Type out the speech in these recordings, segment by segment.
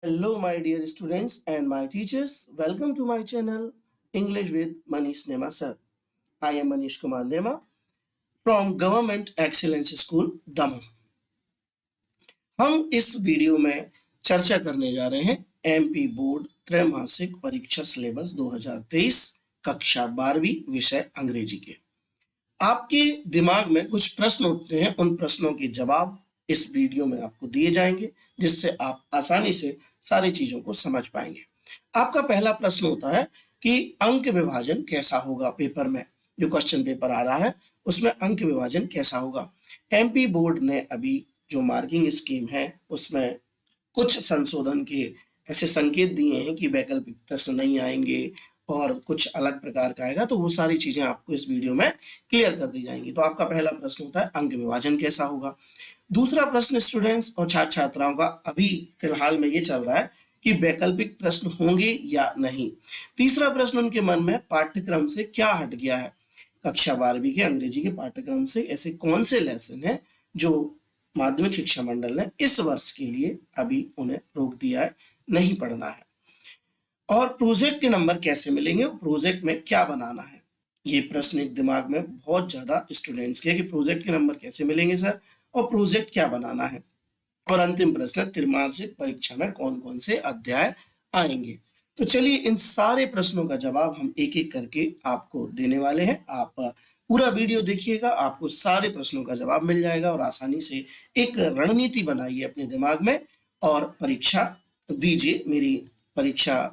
Hello, my dear students and my teachers. Welcome to my channel English with Manish Nema sir. I am Manish Kumar Nema from Government Excellence School, Damoh. हम इस video में चर्चा करने जा रहे हैं MP board त्रैमासिक परीक्षा सिलेबस 2023 कक्षा 12वीं विषय अंग्रेजी के। आपके दिमाग में कुछ प्रश्न उठते हैं, उन प्रश्नों के जवाब इस वीडियो में आपको दिए जाएंगे, जिससे आप आसानी से सारी चीजों को समझ पाएंगे। आपका पहला प्रश्न होता है कि अंक विभाजन कैसा होगा। पेपर में जो क्वेश्चन पेपर आ रहा है उसमें अंक विभाजन कैसा होगा। एमपी बोर्ड ने अभी जो मार्किंग स्कीम है उसमें कुछ संशोधन के ऐसे संकेत दिए हैं कि वैकल्पिक प्रश्न नहीं आएंगे और कुछ अलग प्रकार का आएगा, तो वो सारी चीजें आपको इस वीडियो में क्लियर कर दी जाएंगी। तो आपका पहला प्रश्न होता है अंक विभाजन कैसा होगा। दूसरा प्रश्न स्टूडेंट्स और छात्र छात्राओं का अभी फिलहाल में ये चल रहा है कि वैकल्पिक प्रश्न होंगे या नहीं। तीसरा प्रश्न उनके मन में पाठ्यक्रम से क्या हट गया है। कक्षा 12वीं के अंग्रेजी के पाठ्यक्रम से ऐसे कौन से लेसन हैं जो माध्यमिक शिक्षा मंडल ने इस वर्ष के लिए अभी उन्हें रोक दिया है, नहीं पढ़ना है। और प्रोजेक्ट के नंबर कैसे मिलेंगे, प्रोजेक्ट में क्या बनाना है। ये प्रश्न एक दिमाग में बहुत ज्यादा स्टूडेंट्स के कि प्रोजेक्ट के नंबर कैसे मिलेंगे सर, और प्रोजेक्ट क्या बनाना है। और अंतिम प्रश्न त्रैमासिक परीक्षा में कौन कौन से अध्याय आएंगे। तो चलिए इन सारे प्रश्नों का जवाब हम एक एक करके आपको देने वाले हैं। आप पूरा वीडियो देखिएगा, आपको सारे प्रश्नों का जवाब मिल जाएगा और आसानी से एक रणनीति बनाइए अपने दिमाग में और परीक्षा दीजिए। मेरी परीक्षा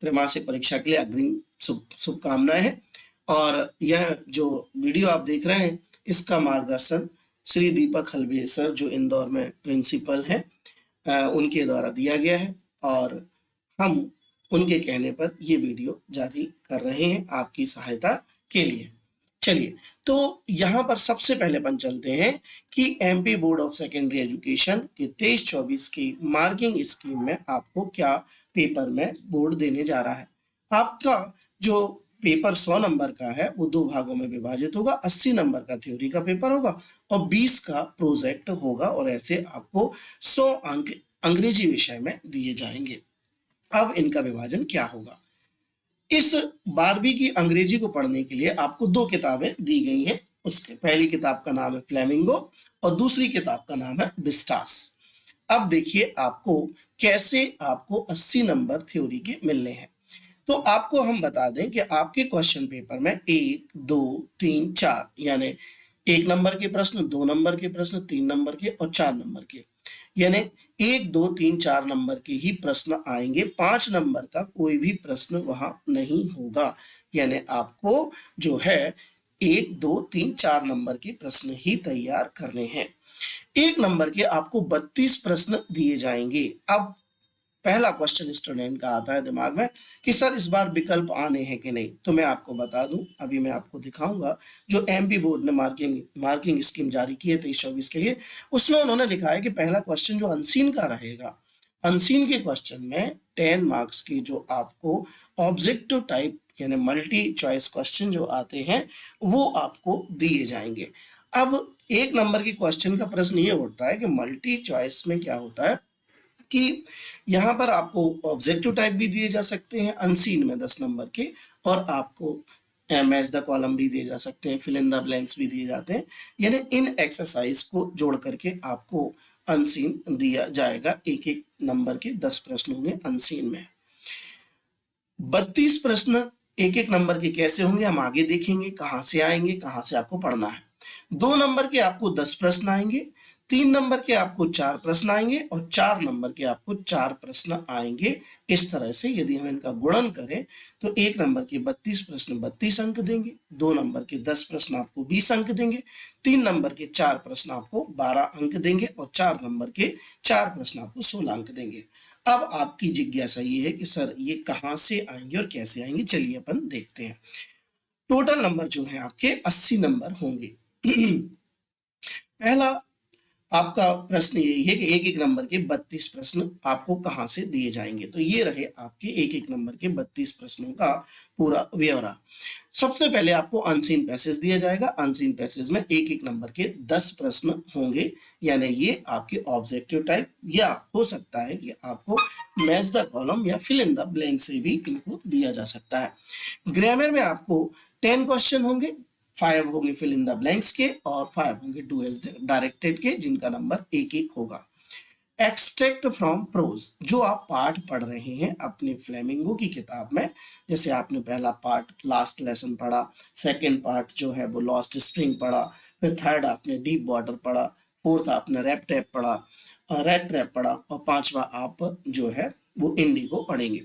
त्रैमासिक परीक्षा के लिए अग्रिम शुभकामनाएं हैं। और यह जो वीडियो आप देख रहे हैं इसका मार्गदर्शन श्री दीपक हलबे सर जो इंदौर में प्रिंसिपल हैं उनके द्वारा दिया गया है और हम उनके कहने पर ये वीडियो जारी कर रहे हैं आपकी सहायता के लिए। चलिए तो यहाँ पर सबसे पहले अपन चलते हैं कि MP board of secondary education के 23-24 की मार्किंग स्कीम में आपको क्या पेपर में बोर्ड देने जा रहा है। आपका जो पेपर 100 नंबर का है वो दो भागों में विभाजित होगा। 80 नंबर का थ्योरी का पेपर होगा और 20 का प्रोजेक्ट होगा और ऐसे आपको 100 अंक अंग्रेजी विषय में दिए जाएंगे। अब इनका विभाजन क्या होगा। इस 12वीं की अंग्रेजी को पढ़ने के लिए आपको दो किताबें दी गई हैं। उसके पहली किताब का नाम है फ्लेमिंगो और दूसरी किताब का नाम है विस्टास। अब देखिए आपको कैसे आपको 80 नंबर थ्योरी के मिलने हैं। तो आपको हम बता दें कि आपके क्वेश्चन पेपर में 1, 2, 3, 4 यानी 1 नंबर के प्रश्न, 2 नंबर के प्रश्न, 3 नंबर के और 4 नंबर के, यानी 1, 2, 3, 4 नंबर के ही प्रश्न आएंगे। 5 नंबर का कोई भी प्रश्न वहां नहीं होगा। यानी आपको जो है 1, 2, 3, 4 नंबर के प्रश्न ही तैयार करने हैं। 1 नंबर के आपको 32 प्रश्न दिए जाएंगे। अब पहला क्वेश्चन स्टूडेंट का आता है दिमाग में कि सर इस बार विकल्प आने हैं कि नहीं। तो मैं आपको बता दूं, अभी मैं आपको दिखाऊंगा जो एमपी बोर्ड ने मार्किंग स्कीम जारी की है 23-24 के लिए, उसमें उन्होंने लिखा है कि पहला क्वेश्चन जो अनसीन का रहेगा, अनसीन के क्वेश्चन में 10 मार्क्स की जो आपको ऑब्जेक्टिव टाइप यानी मल्टी चॉइस क्वेश्चन जो आते हैं वो आपको दिए जाएंगे। अब 1 नंबर के क्वेश्चन का प्रश्न ये उठता है कि मल्टी चॉइस में क्या होता है कि यहाँ पर आपको ऑब्जेक्टिव टाइप भी दिए जा सकते हैं अनसीन में 10 नंबर के, और आपको मैच द कॉलम भी दिए जा सकते हैं, फिल इन द ब्लैंक्स भी दिए जाते हैं। यानी इन एक्सरसाइज को जोड़ करके आपको अनसीन दिया जाएगा। एक एक नंबर के 10 प्रश्न होंगे अनसीन में। 32 प्रश्न एक एक नंबर के कैसे होंगे हम आगे देखेंगे, कहाँ से आएंगे, कहाँ से आपको पढ़ना है। 2 नंबर के आपको 10 प्रश्न आएंगे, 3 नंबर के आपको 4 प्रश्न आएंगे और 4 नंबर के आपको 4 प्रश्न आएंगे। इस तरह से यदि हम इनका गुणन करें तो 1 नंबर के 32 प्रश्न 32 अंक देंगे, 2 नंबर के 10 प्रश्न आपको 20 अंक देंगे, 3 नंबर के 4 प्रश्न आपको 12 अंक देंगे और 4 नंबर के 4 प्रश्न आपको 16 अंक देंगे। अब आपकी जिज्ञासा ये है कि सर ये कहाँ से आएंगे और कैसे आएंगे। चलिए अपन देखते हैं। टोटल नंबर जो है आपके 80 नंबर होंगे। पहला आपका प्रश्न यही है कि एक एक नंबर के 32 प्रश्न आपको कहाँ से दिए जाएंगे। तो ये रहे आपके एक एक नंबर के 32 प्रश्नों का पूरा ब्यौरा। सबसे पहले आपको अनसीन पैसेज दिया जाएगा। अनसीन पैसेज में एक एक नंबर के 10 प्रश्न होंगे, यानी ये आपके ऑब्जेक्टिव टाइप, या हो सकता है कि आपको मैच द कॉलम या फिल इन द ब्लैंक से भी इनको दिया जा सकता है। ग्रामर में आपको 10 क्वेश्चन होंगे, 5 होंगे फिल इन द ब्लैंक्स के और 5 होंगे टू एज डायरेक्टेड के, जिनका नंबर एक एक होगा। एक्सट्रैक्ट फ्रॉम प्रोज, जो आप पाठ पढ़ रहे हैं अपनी फ्लेमिंगो की किताब में, जैसे आपने पहला पार्ट लास्ट लेसन पढ़ा, सेकंड पार्ट जो है वो लॉस्ट स्प्रिंग पढ़ा, फिर थर्ड आपने डीप वाटर पढ़ा, फोर्थ आपने रैप टैप पढ़ा, रेड ट्रैप पढ़ा, और पांचवा आप जो है वो इंडिगो पढ़ेंगे।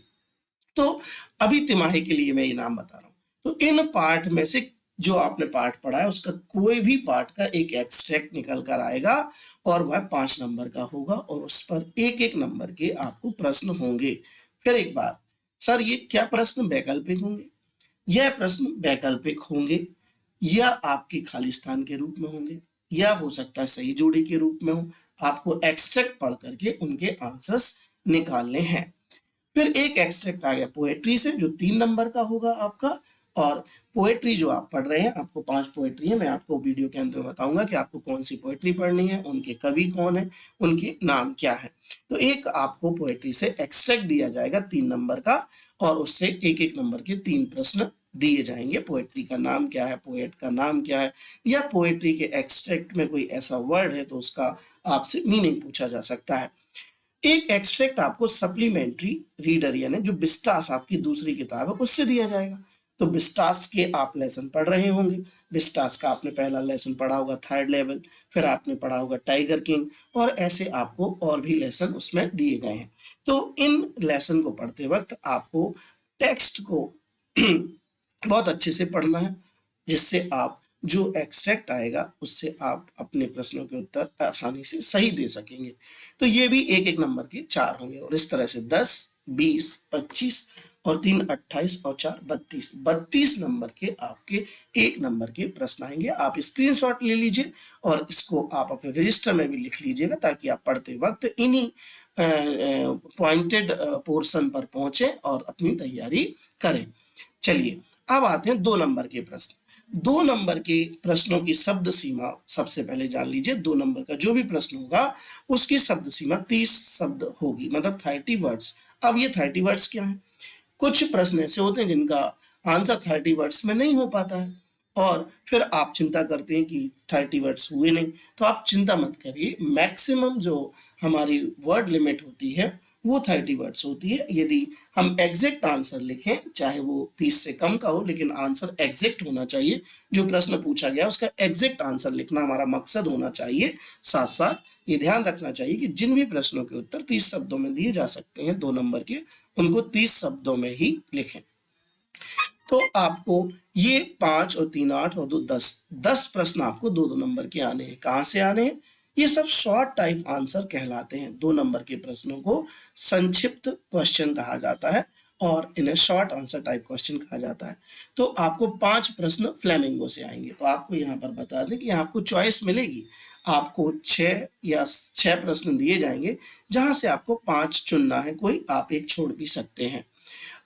तो अभी तिमाही के लिए मैं ये नाम बता रहा हूँ। तो इन पार्ट में से जो आपने पार्ट पढ़ा है उसका कोई भी पार्ट का एक एक्सट्रैक्ट निकल कर आएगा और वह 5 नंबर का होगा, और उस पर एक एक नंबर के आपको प्रश्न होंगे। फिर एक बार, सर ये क्या प्रश्न वैकल्पिक होंगे? यह प्रश्न वैकल्पिक होंगे, या आपके खालिस्तान के रूप में होंगे, या हो सकता है सही जोड़ी के रूप में हो। आपको एक्सट्रैक्ट पढ़ करके उनके आंसर्स निकालने हैं। फिर एक एक्सट्रैक्ट आ गया पोएट्री से, जो 3 नंबर का होगा आपका। और पोएट्री जो आप पढ़ रहे हैं, आपको 5 पोएट्री है, मैं आपको वीडियो के अंत में बताऊंगा कि आपको कौन सी पोएट्री पढ़नी है, उनके कवि कौन है, उनके नाम क्या है। तो एक आपको पोएट्री से एक्सट्रैक्ट दिया जाएगा 3 नंबर का, और उससे एक एक नंबर के 3 प्रश्न दिए जाएंगे। पोएट्री का नाम क्या है, पोएट का नाम क्या है, या पोएट्री के एक्सट्रैक्ट में कोई ऐसा वर्ड है तो उसका आपसे मीनिंग पूछा जा सकता है। एक एक्सट्रैक्ट आपको सप्लीमेंट्री रीडर यानी जो बिस्टास आपकी दूसरी किताब है उससे दिया जाएगा। तो बिस्टास के आप लेसन पढ़ रहे होंगे। बिस्टास का आपने पहला लेसन पढ़ा होगा थर्ड लेवल, फिर आपने पढ़ा होगा टाइगर किंग, और ऐसे आपको और भी लेसन उसमें दिए गए हैं। तो इन लेसन को पढ़ते वक्त आपको टेक्स्ट को बहुत अच्छे से पढ़ना है, जिससे आप जो एक्सट्रैक्ट आएगा उससे आप अपने प्रश्नों के उत्तर आसानी से सही दे सकेंगे। तो ये भी एक एक नंबर के 4 होंगे, और इस तरह से 10, 20, 25 और 3 28 और 4 32, 32 नंबर के आपके एक नंबर के प्रश्न आएंगे। आप स्क्रीनशॉट ले लीजिए और इसको आप अपने रजिस्टर में भी लिख लीजिएगा, ताकि आप पढ़ते वक्त इन्हीं पॉइंटेड पोर्शन पर पहुंचे और अपनी तैयारी करें। चलिए अब आते हैं 2 नंबर के प्रश्न। 2 नंबर के प्रश्नों की शब्द सीमा सबसे पहले जान लीजिए। 2 नंबर का जो भी प्रश्न होगा उसकी शब्द सीमा 30 शब्द होगी, मतलब 30 वर्ड्स। अब ये 30 वर्ड्स क्या है? कुछ प्रश्न ऐसे होते हैं जिनका आंसर 30 वर्ड्स में नहीं हो पाता है, और फिर आप चिंता करते हैं कि 30 वर्ड्स हुए नहीं। तो आप चिंता मत करिए, मैक्सिमम जो हमारी वर्ड लिमिट होती है वो 30 वर्ड्स होती है। यदि हम एग्जैक्ट आंसर लिखें, चाहे वो 30 से कम का हो, लेकिन आंसर एग्जैक्ट होना चाहिए। जो प्रश्न पूछा गया उसका एग्जैक्ट आंसर लिखना हमारा मकसद होना चाहिए। साथ साथ ये ध्यान रखना चाहिए कि जिन भी प्रश्नों के उत्तर 30 शब्दों में दिए जा सकते हैं 2 नंबर के, उनको 30 शब्दों में ही लिखें। तो आपको ये 5 और 3 8 और 2 10 प्रश्न आपको 2 नंबर के आने हैं। कहाँ से आने हैं? ये सब शॉर्ट टाइप आंसर कहलाते हैं। 2 नंबर के प्रश्नों को संक्षिप्त क्वेश्चन कहा जाता है, और इन्हें शॉर्ट आंसर टाइप क्वेश्चन कहा जाता है। तो आपको 5 प्रश्न फ्लेमिंगो से आएंगे। तो आपको यहाँ पर बता दें कि आपको चॉइस मिलेगी। आपको 6 प्रश्न दिए जाएंगे, जहां से आपको 5 चुनना है, कोई आप एक छोड़ भी सकते हैं।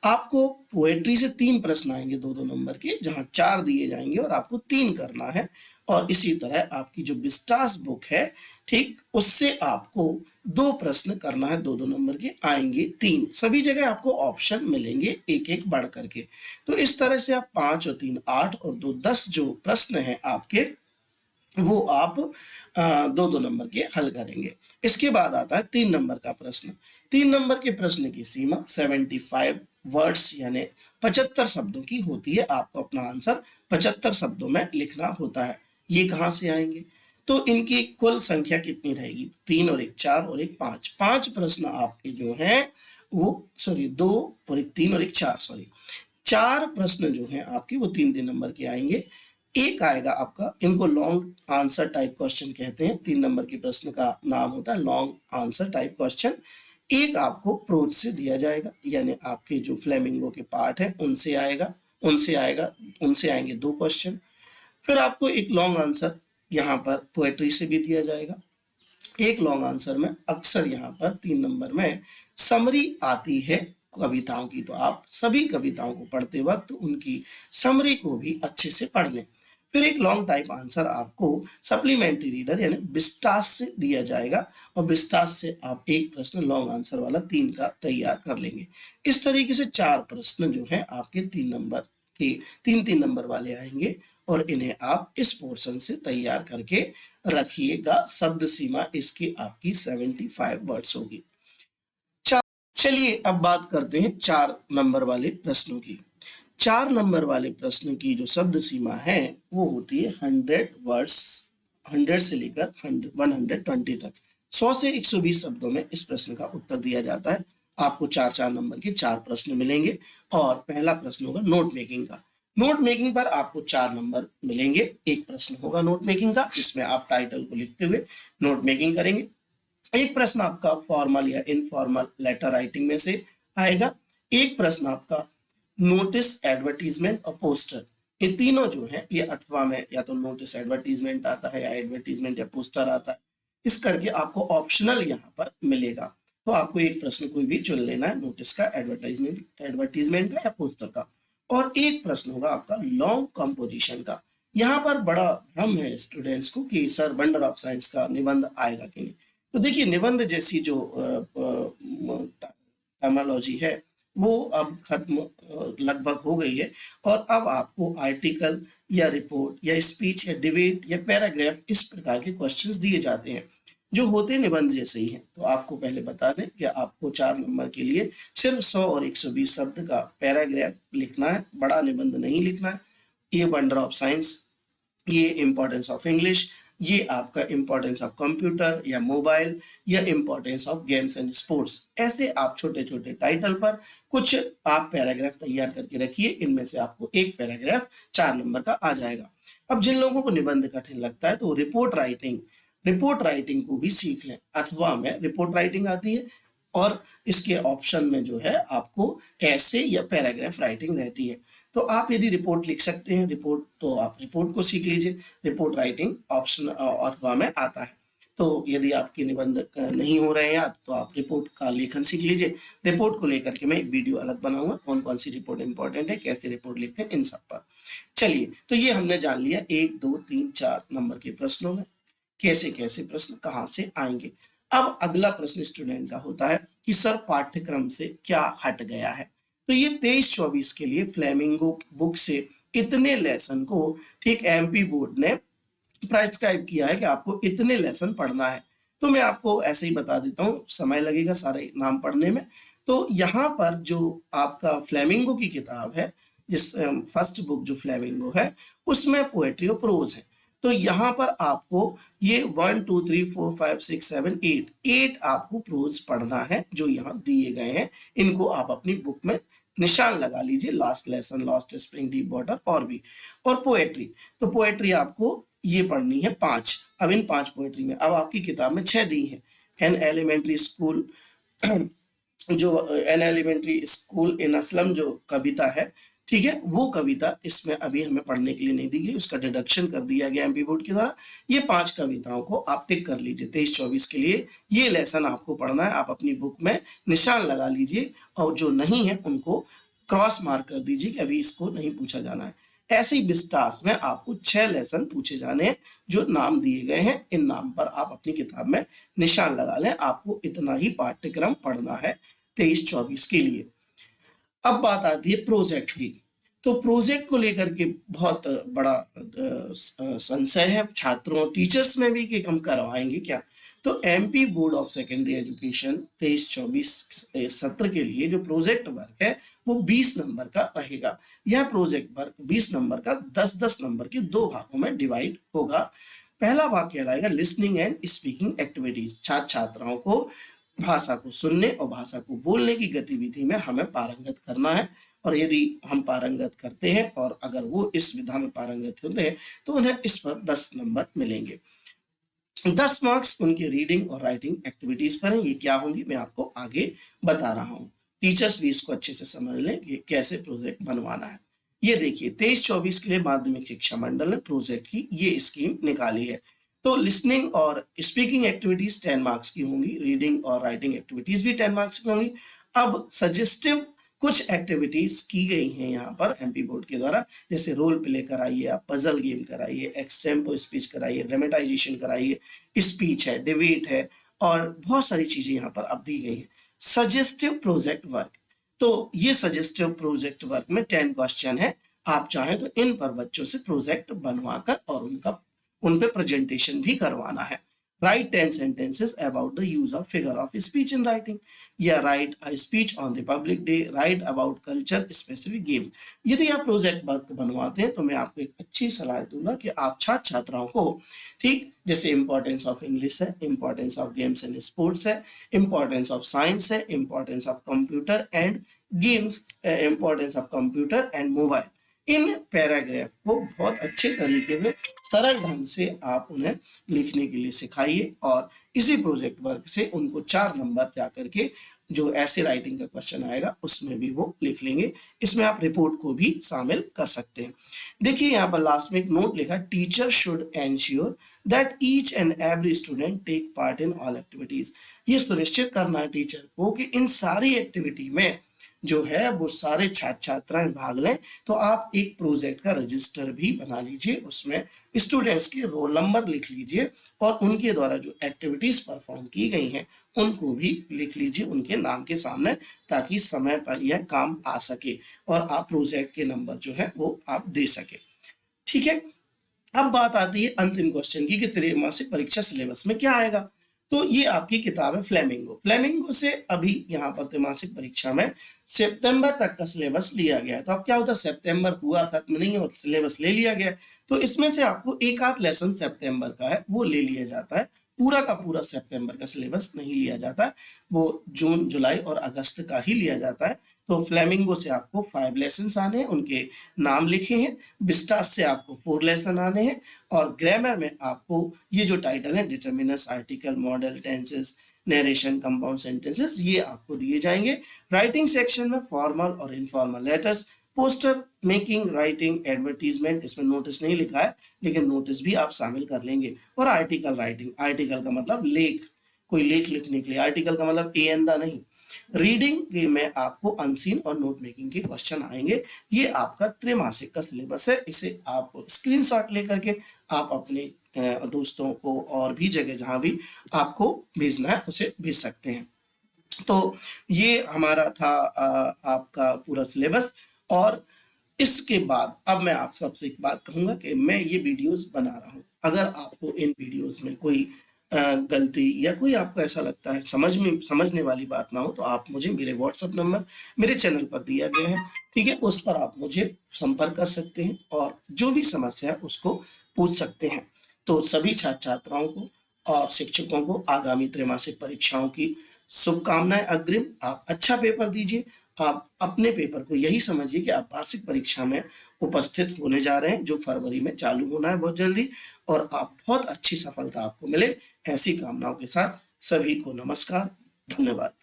आपको पोएट्री से 3 प्रश्न आएंगे 2 नंबर के, जहां 4 दिए जाएंगे और आपको 3 करना है। और इसी तरह आपकी जो बिस्टास बुक है, ठीक, उससे आपको 2 प्रश्न करना है, 2 नंबर के आएंगे 3। सभी जगह आपको ऑप्शन मिलेंगे एक एक बढ़ करके। तो इस तरह से आप 5 और 3 8 और 2 10 जो प्रश्न है आपके, वो आप 2 नंबर के हल करेंगे। इसके बाद आता है 3 नंबर का प्रश्न। 3 नंबर के प्रश्न की सीमा 75 वर्ड्स यानी 75 शब्दों की होती है। आपको अपना आंसर 75 शब्दों में लिखना होता है। ये कहाँ से आएंगे? तो इनकी कुल संख्या कितनी रहेगी? 3 और 1 4 और 1 5। 5 प्रश्न आपके जो हैं वो, सॉरी 2 और 1 3 और 1 4, सॉरी 4 प्रश्न जो हैं आपके वो 3 नंबर के आएंगे। एक आएगा आपका, इनको लॉन्ग आंसर टाइप क्वेश्चन कहते हैं। 3 नंबर के प्रश्न का नाम होता है लॉन्ग आंसर टाइप क्वेश्चन। एक आपको प्रोज से दिया जाएगा, यानी आपके जो फ्लेमिंगो के पार्ट है उनसे आएंगे 2 क्वेश्चन। फिर आपको एक लॉन्ग आंसर यहाँ पर पोएट्री से भी दिया जाएगा। एक लॉन्ग आंसर में अक्सर यहाँ पर 3 नंबर में समरी आती है कविताओं की, तो आप सभी कविताओं को पढ़ते वक्त उनकी समरी को भी अच्छे से पढ़ लें। फिर एक लॉन्ग टाइप आंसर आपको सप्लीमेंट्री रीडर यानी विस्तार से दिया जाएगा और विस्तार से आप एक प्रश्न लॉन्ग आंसर वाला 3 का तैयार कर लेंगे। इस तरीके से 4 प्रश्न जो है आपके 3 नंबर के 3-3 नंबर वाले आएंगे और इन्हें आप इस पोर्शन से तैयार करके रखिएगा। शब्द सीमा इसकी आपकी 75 वर्ड्स होगी। चलिए अब बात करते हैं 4 नंबर वाले प्रश्नों की। 4 नंबर वाले प्रश्न की जो शब्द सीमा है वो होती है 100 वर्ड्स, 100 से लेकर 120 तक। 100 से 120 शब्दों में इस प्रश्न का उत्तर दिया जाता है। आपको 4-4 नंबर के 4 प्रश्न मिलेंगे और पहला प्रश्न होगा नोट मेकिंग का। नोट मेकिंग पर आपको 4 नंबर मिलेंगे। एक प्रश्न होगा नोट मेकिंग का, जिसमें आप टाइटल को लिखते हुए नोट मेकिंग करेंगे। एक प्रश्न आपका फॉर्मल या इनफॉर्मल लेटर राइटिंग में से आएगा। एक प्रश्न आपका नोटिस, एडवर्टीजमेंट और पोस्टर, ये तीनों जो है ये अथवा में या तो नोटिस एडवर्टीजमेंट आता है या एडवर्टीजमेंट या पोस्टर आता है। इस करके आपको ऑप्शनल यहाँ पर मिलेगा, तो आपको एक प्रश्न कोई भी चुन लेना है, नोटिस का, एडवर्टीजमेंट का या पोस्टर का। और एक प्रश्न होगा आपका लॉन्ग कंपोजिशन का। यहाँ पर बड़ा भ्रम है स्टूडेंट्स को कि सर वंडर ऑफ साइंस का निबंध आएगा कि नहीं। तो देखिए, निबंध जैसी जो टर्मिनोलॉजी है वो अब खत्म लगभग हो गई है और अब आपको आर्टिकल या रिपोर्ट या स्पीच या डिबेट या पैराग्राफ इस प्रकार के क्वेश्चंस दिए जाते हैं जो होते निबंध जैसे ही हैं। तो आपको पहले बता दें कि आपको 4 नंबर के लिए सिर्फ 100 और 120 शब्द का पैराग्राफ लिखना है, बड़ा निबंध नहीं लिखना है। ये वंडर ऑफ साइंस, ये इंपॉर्टेंस ऑफ इंग्लिश, ये आपका इंपॉर्टेंस ऑफ कंप्यूटर या मोबाइल या importance of games and sports, ऐसे आप छोटे छोटे टाइटल पर कुछ आप पैराग्राफ तैयार करके रखिए। इनमें से आपको एक पैराग्राफ 4 नंबर का आ जाएगा। अब जिन लोगों को निबंध कठिन लगता है तो रिपोर्ट राइटिंग को भी सीख लें। अथवा में रिपोर्ट राइटिंग आती है और इसके ऑप्शन में जो है आपको ऐसे या पैराग्राफ राइटिंग रहती है। तो आप यदि रिपोर्ट लिख सकते हैं रिपोर्ट, तो आप रिपोर्ट को सीख लीजिए। रिपोर्ट राइटिंग ऑप्शन अथवा में आता है। तो यदि आपके निबंध नहीं हो रहे हैं याद, तो आप रिपोर्ट का लेखन सीख लीजिए। रिपोर्ट को लेकर के मैं एक वीडियो अलग बनाऊंगा, कौन कौन सी रिपोर्ट इंपॉर्टेंट है, कैसे रिपोर्ट लिखते हैं, इन सब पर। चलिए, तो ये हमने जान लिया 1, 2, 3, 4 नंबर के प्रश्नों में कैसे कैसे प्रश्न कहाँ से आएंगे। अब अगला प्रश्न स्टूडेंट का होता है कि सर पाठ्यक्रम से क्या हट गया है। तो ये 23-24 के लिए फ्लेमिंगो बुक से इतने लेसन को ठीक एमपी बोर्ड ने प्रेस्क्राइब किया है कि आपको इतने लेसन पढ़ना है। तो मैं आपको ऐसे ही बता देता हूँ, समय लगेगा सारे नाम पढ़ने में। तो यहाँ पर जो आपका फ्लेमिंगो की किताब है, जिस फर्स्ट बुक जो फ्लेमिंगो है उसमें पोएट्री और प्रोज है। तो यहाँ पर आपको ये 1, 2, 3, 4, 5, 6, 7, 8 आपको प्रोज पढ़ना है जो यहाँ दिए गए हैं। इनको आप अपनी बुक में निशान लगा लीजिए, last lesson, last spring, deep water और भी। और पोएट्री, तो पोएट्री आपको ये पढ़नी है 5। अब इन 5 पोएट्री में अब आपकी किताब में 6 दी है। An elementary school in a slum जो कविता है, ठीक है, वो कविता इसमें अभी हमें पढ़ने के लिए नहीं दी गई, उसका डिडक्शन कर दिया गया एमपी बोर्ड के द्वारा। ये 5 कविताओं को आप टिक कर लीजिए। 23-24 के लिए ये लेसन आपको पढ़ना है। आप अपनी बुक में निशान लगा लीजिए और जो नहीं है उनको क्रॉस मार्क कर दीजिए कि अभी इसको नहीं पूछा जाना है। ऐसे ही विस्तार में आपको 6 लेसन पूछे जाने हैं जो नाम दिए गए हैं। इन नाम पर आप अपनी किताब में निशान लगा लें। आपको इतना ही पाठ्यक्रम पढ़ना है 23-24 के लिए। अब बात आती है प्रोजेक्ट की। तो प्रोजेक्ट को लेकर के बहुत बड़ा संशय है छात्रों टीचर्स में भी कि हम करवाएंगे क्या। तो MP board of secondary education 23-24 सत्र के लिए जो प्रोजेक्ट वर्क है वो 20 नंबर का रहेगा। यह प्रोजेक्ट वर्क 20 नंबर का 10-10 नंबर के 2 भागों में डिवाइड होगा। पहला भाग कहलाएगा लिसनिंग एंड स्पीकिंग एक्टिविटीज। छात्र छात्राओं को भाषा को सुनने और भाषा को बोलने की गतिविधि में हमें पारंगत करना है। और यदि हम पारंगत करते हैं और अगर वो इस विधा में पारंगत होते हैं तो उन्हें इस पर 10 नंबर मिलेंगे। 10 मार्क्स उनके रीडिंग और राइटिंग एक्टिविटीज पर हैं। ये क्या होंगी मैं आपको आगे बता रहा हूँ। टीचर्स भी इसको अच्छे से समझ लें कि कैसे प्रोजेक्ट बनवाना है। ये देखिए 23-24 के लिए माध्यमिक शिक्षा मंडल ने प्रोजेक्ट की ये स्कीम निकाली है। तो लिसनिंग और स्पीकिंग एक्टिविटीज 10 मार्क्स की होंगी, रीडिंग और राइटिंग एक्टिविटीज भी 10 मार्क्स की होंगी। अब सजेस्टिव कुछ एक्टिविटीज की गई हैं यहाँ पर एमपी बोर्ड के द्वारा, जैसे रोल प्ले कराइए, आप पजल गेम कराइए, एक्सटेम्पो स्पीच कराइए, ड्रामेटाइजेशन कराइए, स्पीच है, डिबेट है, और बहुत सारी चीजें यहाँ पर अब दी गई हैं। सजेस्टिव प्रोजेक्ट वर्क, तो ये सजेस्टिव प्रोजेक्ट वर्क में 10 क्वेश्चन है। आप चाहें तो इन पर बच्चों से प्रोजेक्ट बनवाकर और उन पे प्रेजेंटेशन भी करवाना है। Right 10 sentences about the use of figure of speech in writing, या right a speech on Republic day, right about culture specific games. यदि आप प्रोजेक्ट वर्क बनवाते हैं तो मैं आपको एक अच्छी सलाह दूंगा कि आप छात्र छात्राओं को, ठीक, जैसे इंपॉर्टेंस ऑफ इंग्लिश है, importance of games and sports है, इंपॉर्टेंस ऑफ साइंस है, importance of computer and games, importance of computer and mobile, in paragraph को बहुत अच्छे तरीके से सरल ढंग से आप उन्हें लिखने के लिए सिखाइए, और इसी प्रोजेक्ट वर्क से उनको 4 नंबर जा करके जो ऐसे राइटिंग का क्वेश्चन आएगा उसमें भी वो लिख लेंगे। इसमें आप रिपोर्ट को भी शामिल कर सकते हैं। देखिए यहाँ पर लास्ट में एक नोट लिखा, teacher should ensure that each and every student take part in all activities. ये सुनिश्चित करना है टीचर को कि इन सारी एक्टिविटी में जो है वो सारे छात्र छात्राएं भाग लें। तो आप एक प्रोजेक्ट का रजिस्टर भी बना लीजिए, उसमें स्टूडेंट्स के रोल नंबर लिख लीजिए और उनके द्वारा जो एक्टिविटीज परफॉर्म की गई हैं उनको भी लिख लीजिए उनके नाम के सामने, ताकि समय पर यह काम आ सके और आप प्रोजेक्ट के नंबर जो है वो आप दे सके। ठीक है, अब बात आती है अंतिम क्वेश्चन की कि त्रैमासिक परीक्षा सिलेबस में क्या आएगा। तो ये आपकी किताब है फ्लेमिंगो। फ्लेमिंगो से अभी यहाँ पर त्रैमासिक परीक्षा में सितंबर तक का सिलेबस लिया गया है। तो अब क्या होता है, सितंबर हुआ खत्म नहीं और सिलेबस ले लिया गया है, तो इसमें से आपको एक आध लेसन सितंबर का है वो ले लिया जाता है, पूरा का पूरा सितंबर का सिलेबस नहीं लिया जाता है, वो जून जुलाई और अगस्त का ही लिया जाता है। तो फ्लेमिंगो से आपको 5 लेसन आने हैं, उनके नाम लिखे हैं। विस्टास से आपको 4 लेसन आने हैं, और ग्रामर में आपको ये जो टाइटल है, determiners, article, modal, tenses, narration, compound sentences, ये आपको दिए जाएंगे। राइटिंग सेक्शन में फॉर्मल और informal letters, poster making, writing, advertisement, इसमें नोटिस नहीं लिखा है लेकिन नोटिस भी आप शामिल कर लेंगे। और आर्टिकल राइटिंग, आर्टिकल का मतलब लेख, कोई लेख लिखने के लिए, आर्टिकल का मतलब ए एंदा नहीं। रीडिंग में आपको अनसीन और नोट मेकिंग के क्वेश्चन आएंगे। ये आपका त्रैमासिक का सिलेबस है, इसे आप स्क्रीनशॉट लेकर के आप अपने दोस्तों को और भी जगह जहां भी आपको भेजना है उसे भेज सकते हैं। तो ये हमारा था आपका पूरा सिलेबस। और इसके बाद अब मैं आप सबसे एक बात कहूंगा कि मैं ये वीडियोस बना रहा हूं, अगर आपको इन वीडियोस में कोई गलती या कोई आपको ऐसा लगता है समझने वाली बात ना हो, तो आप मुझे, मेरे व्हाट्सएप नंबर मेरे चैनल पर दिया गया है, ठीक है, उस पर आप मुझे संपर्क कर सकते हैं और जो भी समस्या है उसको पूछ सकते हैं। तो सभी छात्र छात्राओं को और शिक्षकों को आगामी त्रैमासिक परीक्षाओं की शुभकामनाएं अग्रिम। आप अच्छा पेपर दीजिए। आप अपने पेपर को यही समझिए कि आप वार्षिक परीक्षा में उपस्थित होने जा रहे हैं, जो फरवरी में चालू होना है बहुत जल्दी, और आप बहुत अच्छी सफलता आपको मिले, ऐसी कामनाओं के साथ सभी को नमस्कार, धन्यवाद।